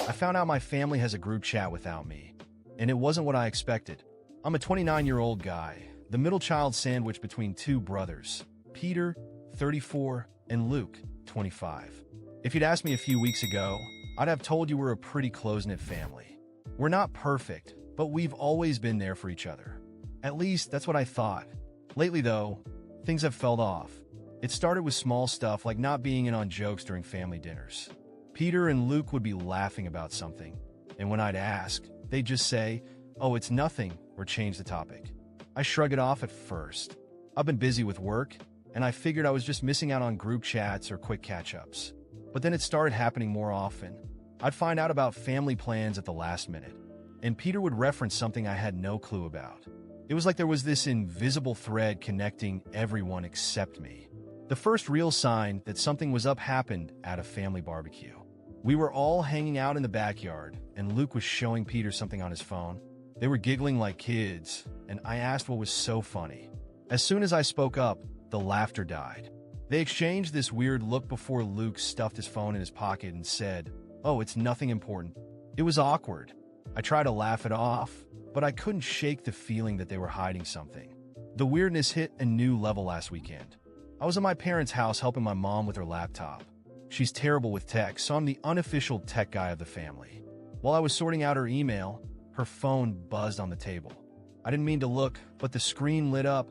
I found out my family has a group chat without me, and it wasn't what I expected. I'm a 29-year-old guy, the middle child sandwiched between two brothers, Peter, 34, and Luke, 25. If you'd asked me a few weeks ago, I'd have told you we're a pretty close-knit family. We're not perfect, but we've always been there for each other. At least, that's what I thought. Lately, though, things have fell off. It started with small stuff like not being in on jokes during family dinners. Peter and Luke would be laughing about something, and when I'd ask, they'd just say, "Oh, it's nothing," or change the topic. I shrug it off at first. I've been busy with work, and I figured I was just missing out on group chats or quick catch-ups. But then it started happening more often. I'd find out about family plans at the last minute, and Peter would reference something I had no clue about. It was like there was this invisible thread connecting everyone except me. The first real sign that something was up happened at a family barbecue. We were all hanging out in the backyard, and Luke was showing Peter something on his phone. They were giggling like kids, and I asked what was so funny. As soon as I spoke up, the laughter died. They exchanged this weird look before Luke stuffed his phone in his pocket and said, "Oh, it's nothing important." It was awkward. I tried to laugh it off, but I couldn't shake the feeling that they were hiding something. The weirdness hit a new level last weekend. I was at my parents' house helping my mom with her laptop. She's terrible with tech, so I'm the unofficial tech guy of the family. While I was sorting out her email, her phone buzzed on the table. I didn't mean to look, but the screen lit up,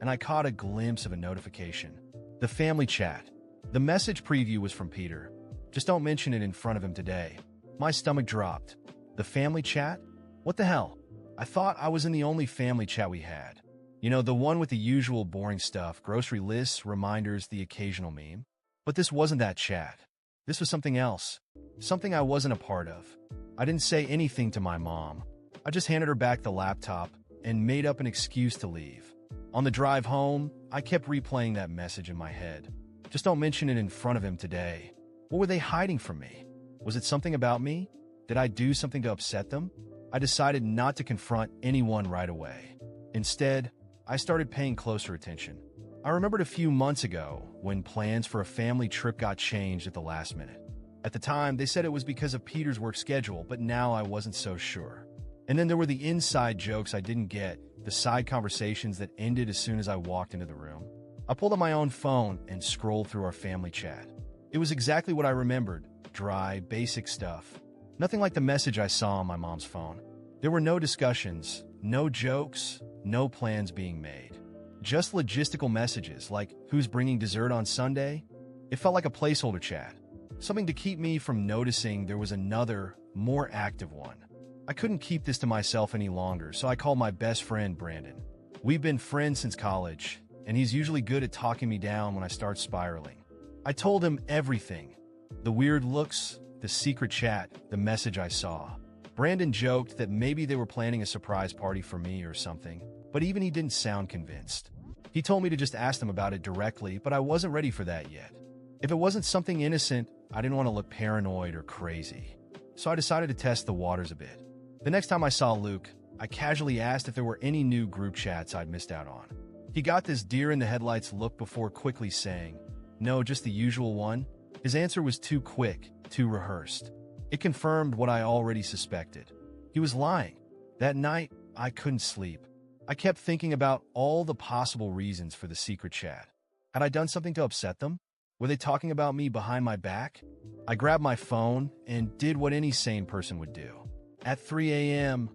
and I caught a glimpse of a notification. The family chat. The message preview was from Peter. "Just don't mention it in front of him today." My stomach dropped. The family chat? What the hell? I thought I was in the only family chat we had. You know, the one with the usual boring stuff, grocery lists, reminders, the occasional meme. But this wasn't that chat. This was something else. Something I wasn't a part of. I didn't say anything to my mom. I just handed her back the laptop and made up an excuse to leave. On the drive home, I kept replaying that message in my head. Just don't mention it in front of him today. What were they hiding from me? Was it something about me? Did I do something to upset them? I decided not to confront anyone right away. Instead, I started paying closer attention. I remembered a few months ago when plans for a family trip got changed at the last minute. At the time, they said it was because of Peter's work schedule, but now I wasn't so sure. And then there were the inside jokes I didn't get, the side conversations that ended as soon as I walked into the room. I pulled up my own phone and scrolled through our family chat. It was exactly what I remembered, dry, basic stuff. Nothing like the message I saw on my mom's phone. There were no discussions, no jokes, no plans being made. Just logistical messages like, "Who's bringing dessert on Sunday?" It felt like a placeholder chat. Something to keep me from noticing there was another, more active one. I couldn't keep this to myself any longer, so I called my best friend, Brandon. We've been friends since college, and he's usually good at talking me down when I start spiraling. I told him everything. The weird looks, the secret chat, the message I saw. Brandon joked that maybe they were planning a surprise party for me or something, but even he didn't sound convinced. He told me to just ask them about it directly, but I wasn't ready for that yet. If it wasn't something innocent, I didn't want to look paranoid or crazy. So I decided to test the waters a bit. The next time I saw Luke, I casually asked if there were any new group chats I'd missed out on. He got this deer-in-the-headlights look before quickly saying, "No, just the usual one." His answer was too quick, too rehearsed. It confirmed what I already suspected. He was lying. That night, I couldn't sleep. I kept thinking about all the possible reasons for the secret chat. Had I done something to upset them? Were they talking about me behind my back? I grabbed my phone and did what any sane person would do. At 3 a.m.,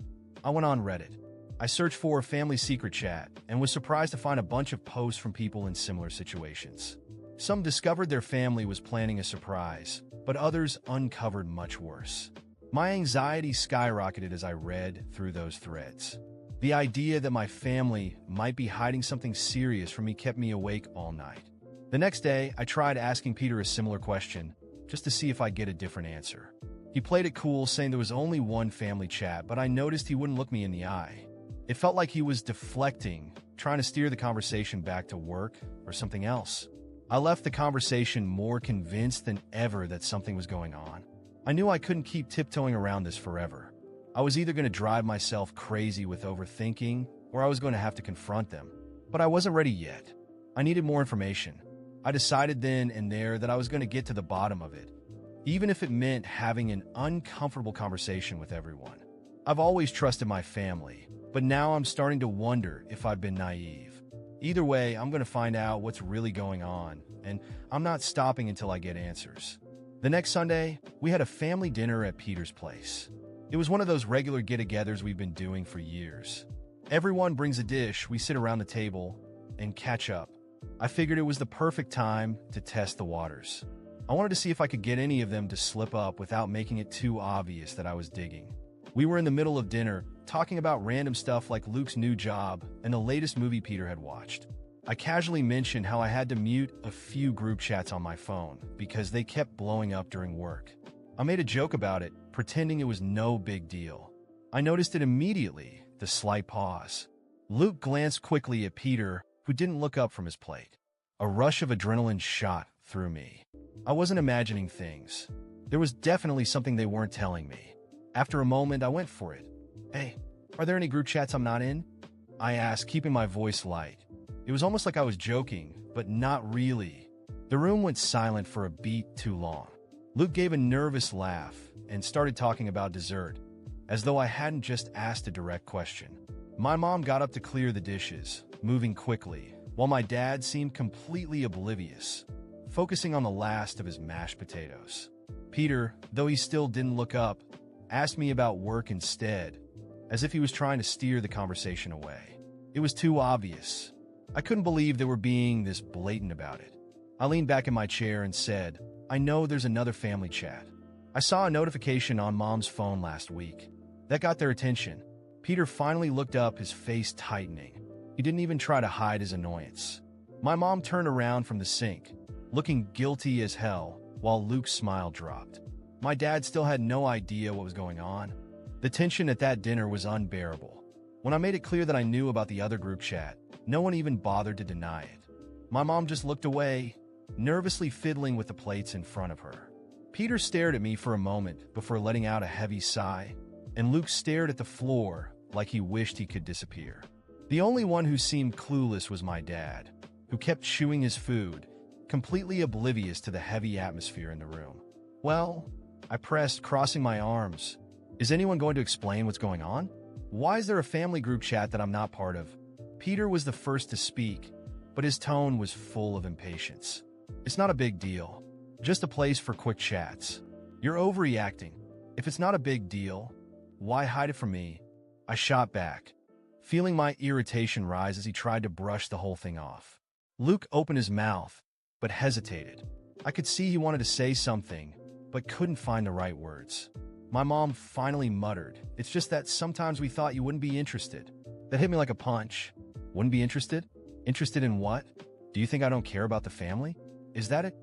I went on Reddit. I searched for a family secret chat and was surprised to find a bunch of posts from people in similar situations. Some discovered their family was planning a surprise, but others uncovered much worse. My anxiety skyrocketed as I read through those threads. The idea that my family might be hiding something serious from me kept me awake all night. The next day, I tried asking Peter a similar question, just to see if I'd get a different answer. He played it cool, saying there was only one family chat, but I noticed he wouldn't look me in the eye. It felt like he was deflecting, trying to steer the conversation back to work or something else. I left the conversation more convinced than ever that something was going on. I knew I couldn't keep tiptoeing around this forever. I was either going to drive myself crazy with overthinking, or I was going to have to confront them. But I wasn't ready yet. I needed more information. I decided then and there that I was going to get to the bottom of it. even if it meant having an uncomfortable conversation with everyone. I've always trusted my family, but now I'm starting to wonder if I've been naive. Either way, I'm going to find out what's really going on, and I'm not stopping until I get answers. The next Sunday, we had a family dinner at Peter's place. It was one of those regular get-togethers we've been doing for years. Everyone brings a dish, we sit around the table, and catch up. I figured it was the perfect time to test the waters. I wanted to see if I could get any of them to slip up without making it too obvious that I was digging. We were in the middle of dinner, talking about random stuff like Luke's new job and the latest movie Peter had watched. I casually mentioned how I had to mute a few group chats on my phone because they kept blowing up during work. I made a joke about it, pretending it was no big deal. I noticed it immediately, the slight pause. Luke glanced quickly at Peter, who didn't look up from his plate. A rush of adrenaline shot through me. I wasn't imagining things. There was definitely something they weren't telling me. After a moment, I went for it. "Hey, are there any group chats I'm not in?" I asked, keeping my voice light. It was almost like I was joking, but not really. The room went silent for a beat too long. Luke gave a nervous laugh and started talking about dessert, as though I hadn't just asked a direct question. My mom got up to clear the dishes, moving quickly, while my dad seemed completely oblivious, focusing on the last of his mashed potatoes. Peter, though he still didn't look up, asked me about work instead, as if he was trying to steer the conversation away. It was too obvious. I couldn't believe they were being this blatant about it. I leaned back in my chair and said, "I know there's another family chat. I saw a notification on Mom's phone last week. That got their attention." Peter finally looked up, his face tightening. He didn't even try to hide his annoyance. My mom turned around from the sink, looking guilty as hell, while Luke's smile dropped. My dad still had no idea what was going on. The tension at that dinner was unbearable. When I made it clear that I knew about the other group chat, no one even bothered to deny it. My mom just looked away, nervously fiddling with the plates in front of her. Peter stared at me for a moment before letting out a heavy sigh, and Luke stared at the floor like he wished he could disappear. The only one who seemed clueless was my dad, who kept chewing his food, completely oblivious to the heavy atmosphere in the room. "Well," I pressed, crossing my arms, "is anyone going to explain what's going on? Why is there a family group chat that I'm not part of?" Peter was the first to speak, but his tone was full of impatience. "It's not a big deal. Just a place for quick chats. You're overreacting. If it's not a big deal, why hide it from me?" I shot back, feeling my irritation rise as he tried to brush the whole thing off. Luke opened his mouth, but hesitated. I could see he wanted to say something, but couldn't find the right words. My mom finally muttered, "It's just that sometimes we thought you wouldn't be interested." That hit me like a punch. Wouldn't be interested? Interested in what? Do you think I don't care about the family? Is that it?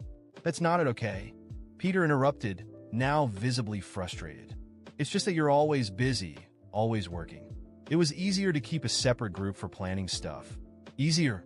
That's not it, okay? Peter interrupted, now visibly frustrated. "It's just that you're always busy, always working. It was easier to keep a separate group for planning stuff." "Easier?"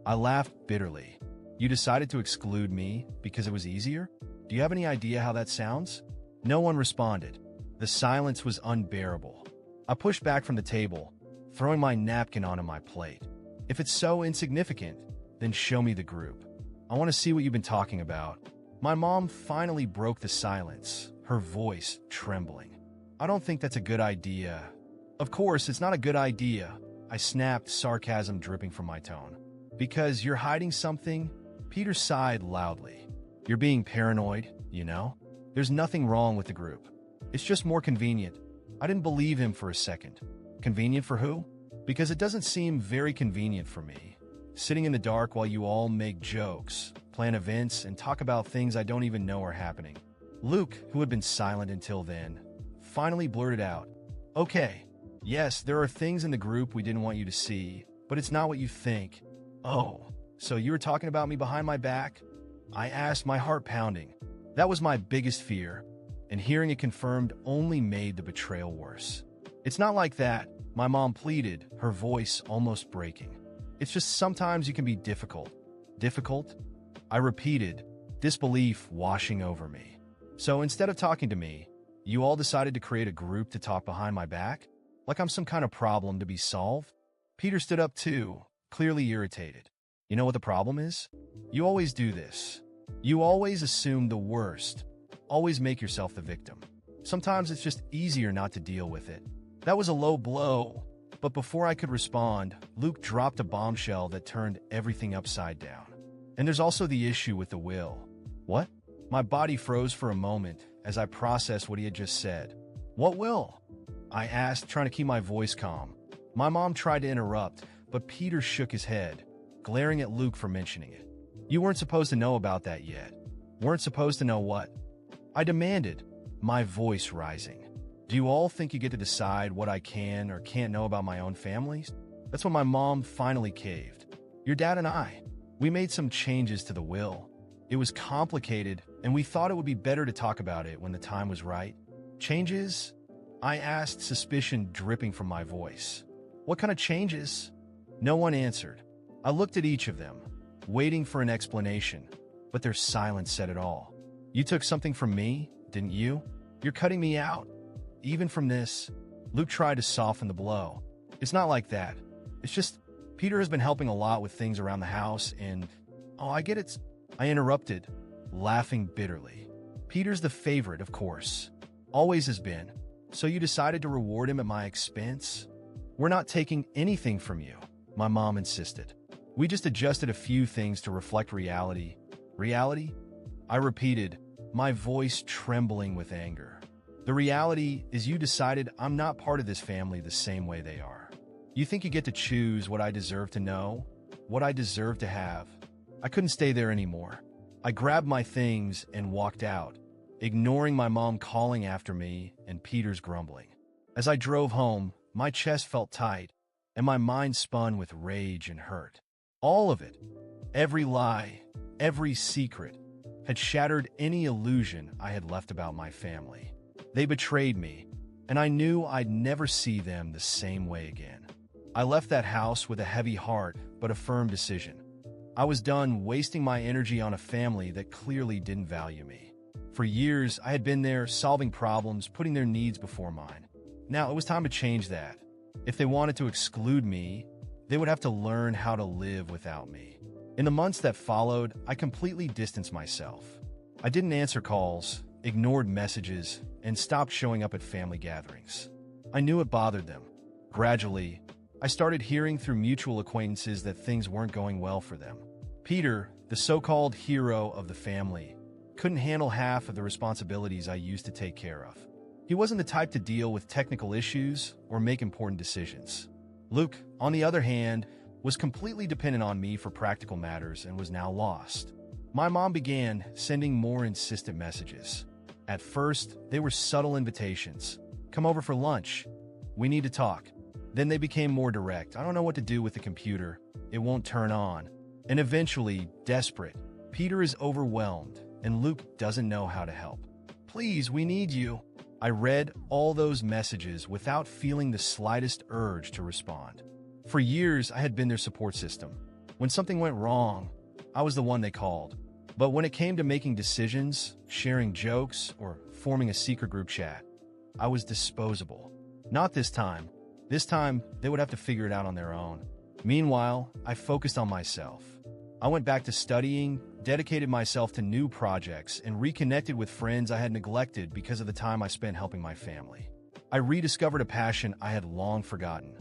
I laughed bitterly. "You decided to exclude me because it was easier? Do you have any idea how that sounds?" No one responded. The silence was unbearable. I pushed back from the table, throwing my napkin onto my plate. "If it's so insignificant, then show me the group. I want to see what you've been talking about." My mom finally broke the silence, her voice trembling. "I don't think that's a good idea." "Of course, it's not a good idea," I snapped, sarcasm dripping from my tone. "Because you're hiding something?" Peter sighed loudly. "You're being paranoid, you know? There's nothing wrong with the group. It's just more convenient." I didn't believe him for a second. Convenient for who? Because it doesn't seem very convenient for me. Sitting in the dark while you all make jokes, plan events, and talk about things I don't even know are happening. Luke, who had been silent until then, finally blurted out, "Okay, yes, there are things in the group we didn't want you to see, but it's not what you think." "Oh, so you were talking about me behind my back?" I asked, my heart pounding. That was my biggest fear, and hearing it confirmed only made the betrayal worse. "It's not like that," my mom pleaded, her voice almost breaking. "It's just sometimes you can be difficult." "Difficult?" I repeated, disbelief washing over me. "So instead of talking to me, you all decided to create a group to talk behind my back? Like I'm some kind of problem to be solved?" Peter stood up too, clearly irritated. "You know what the problem is? You always do this. You always assume the worst, always make yourself the victim. Sometimes it's just easier not to deal with it. That was a low blow, but before I could respond, Luke dropped a bombshell that turned everything upside down. And there's also the issue with the will. What? My body froze for a moment as I processed what he had just said. What will? I asked, trying to keep my voice calm. My mom tried to interrupt, but Peter shook his head, glaring at Luke for mentioning it. You weren't supposed to know about that yet. Weren't supposed to know what? I demanded, my voice rising. Do you all think you get to decide what I can or can't know about my own families? That's when my mom finally caved. Your dad and I, we made some changes to the will. It was complicated, and we thought it would be better to talk about it when the time was right. Changes? I asked, suspicion dripping from my voice. What kind of changes? No one answered. I looked at each of them, waiting for an explanation, but their silence said it all. You took something from me, didn't you? You're cutting me out. Even from this, Luke tried to soften the blow. It's not like that. It's just, Peter has been helping a lot with things around the house and, oh, I get it. I interrupted, laughing bitterly. Peter's the favorite, of course. Always has been. So you decided to reward him at my expense? We're not taking anything from you, my mom insisted. We just adjusted a few things to reflect reality. Reality? I repeated, my voice trembling with anger. The reality is you decided I'm not part of this family the same way they are. You think you get to choose what I deserve to know, what I deserve to have. I couldn't stay there anymore. I grabbed my things and walked out, ignoring my mom calling after me and Peter's grumbling. As I drove home, my chest felt tight, and my mind spun with rage and hurt. All of it, every lie, every secret, had shattered any illusion I had left about my family. They betrayed me, and I knew I'd never see them the same way again. I left that house with a heavy heart, but a firm decision. I was done wasting my energy on a family that clearly didn't value me. For years, I had been there solving problems, putting their needs before mine. Now, it was time to change that. If they wanted to exclude me, they would have to learn how to live without me. In the months that followed, I completely distanced myself. I didn't answer calls, ignored messages, and stopped showing up at family gatherings. I knew it bothered them. Gradually, I started hearing through mutual acquaintances that things weren't going well for them. Peter, the so-called hero of the family, couldn't handle half of the responsibilities I used to take care of. He wasn't the type to deal with technical issues or make important decisions. Luke, on the other hand, was completely dependent on me for practical matters and was now lost. My mom began sending more insistent messages. At first, they were subtle invitations. Come over for lunch. We need to talk. Then they became more direct. I don't know what to do with the computer. It won't turn on. And eventually, desperate. Peter is overwhelmed, and Luke doesn't know how to help. Please, we need you. I read all those messages without feeling the slightest urge to respond. For years, I had been their support system. When something went wrong, I was the one they called. But when it came to making decisions, sharing jokes, or forming a secret group chat, I was disposable. Not this time. This time, they would have to figure it out on their own. Meanwhile, I focused on myself. I went back to studying, dedicated myself to new projects, and reconnected with friends I had neglected because of the time I spent helping my family. I rediscovered a passion I had long forgotten: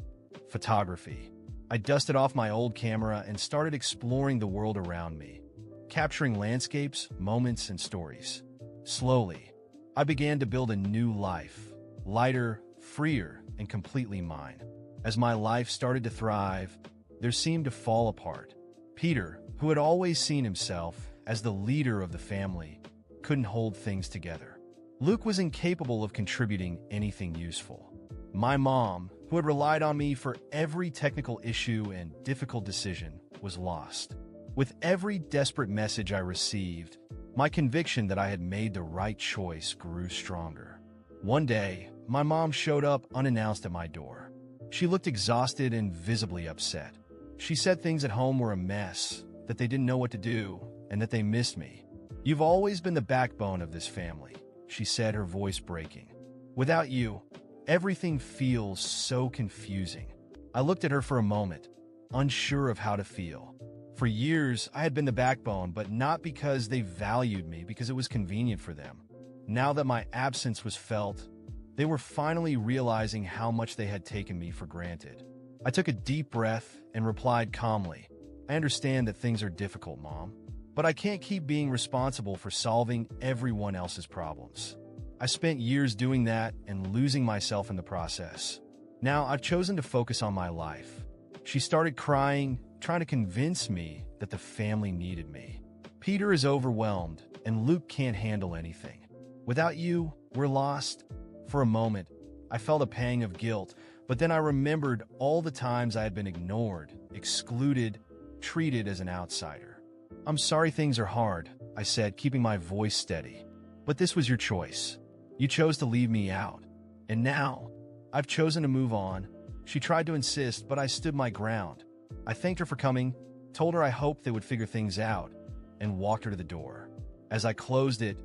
photography. I dusted off my old camera and started exploring the world around me, capturing landscapes, moments, and stories. Slowly, I began to build a new life, lighter, freer, and completely mine. As my life started to thrive, there seemed to fall apart. Peter, who had always seen himself as the leader of the family, couldn't hold things together. Luke was incapable of contributing anything useful. My mom, who had relied on me for every technical issue and difficult decision, was lost. With every desperate message I received, my conviction that I had made the right choice grew stronger. One day, my mom showed up unannounced at my door. She looked exhausted and visibly upset. She said things at home were a mess, that they didn't know what to do, and that they missed me. You've always been the backbone of this family, she said, her voice breaking. Without you, everything feels so confusing. I looked at her for a moment, unsure of how to feel. For years, I had been the backbone, but not because they valued me, because it was convenient for them. Now that my absence was felt, they were finally realizing how much they had taken me for granted. I took a deep breath and replied calmly, "I understand that things are difficult, Mom, but I can't keep being responsible for solving everyone else's problems. I spent years doing that and losing myself in the process. Now I've chosen to focus on my life." She started crying, trying to convince me that the family needed me. "Peter is overwhelmed, and Luke can't handle anything. Without you, we're lost." For a moment, I felt a pang of guilt, but then I remembered all the times I had been ignored, excluded, treated as an outsider. "I'm sorry things are hard," I said, keeping my voice steady. "But this was your choice. You chose to leave me out. And now, I've chosen to move on." She tried to insist, but I stood my ground. I thanked her for coming, told her I hoped they would figure things out, and walked her to the door. As I closed it,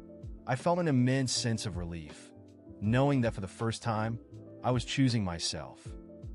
I felt an immense sense of relief, knowing that for the first time, I was choosing myself.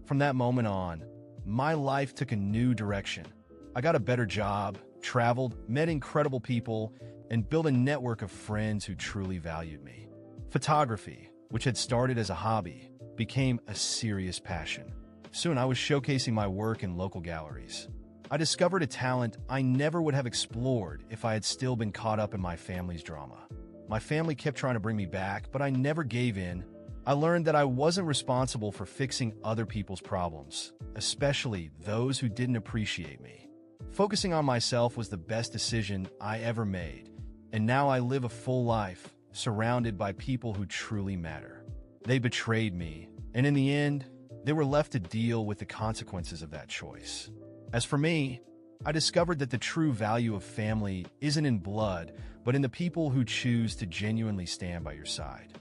From that moment on, my life took a new direction. I got a better job, traveled, met incredible people, and built a network of friends who truly valued me. Photography, which had started as a hobby, became a serious passion. Soon I was showcasing my work in local galleries. I discovered a talent I never would have explored if I had still been caught up in my family's drama. My family kept trying to bring me back, but I never gave in. I learned that I wasn't responsible for fixing other people's problems, especially those who didn't appreciate me. Focusing on myself was the best decision I ever made, and now I live a full life, surrounded by people who truly matter. They betrayed me, and in the end, they were left to deal with the consequences of that choice. As for me, I discovered that the true value of family isn't in blood, but in the people who choose to genuinely stand by your side.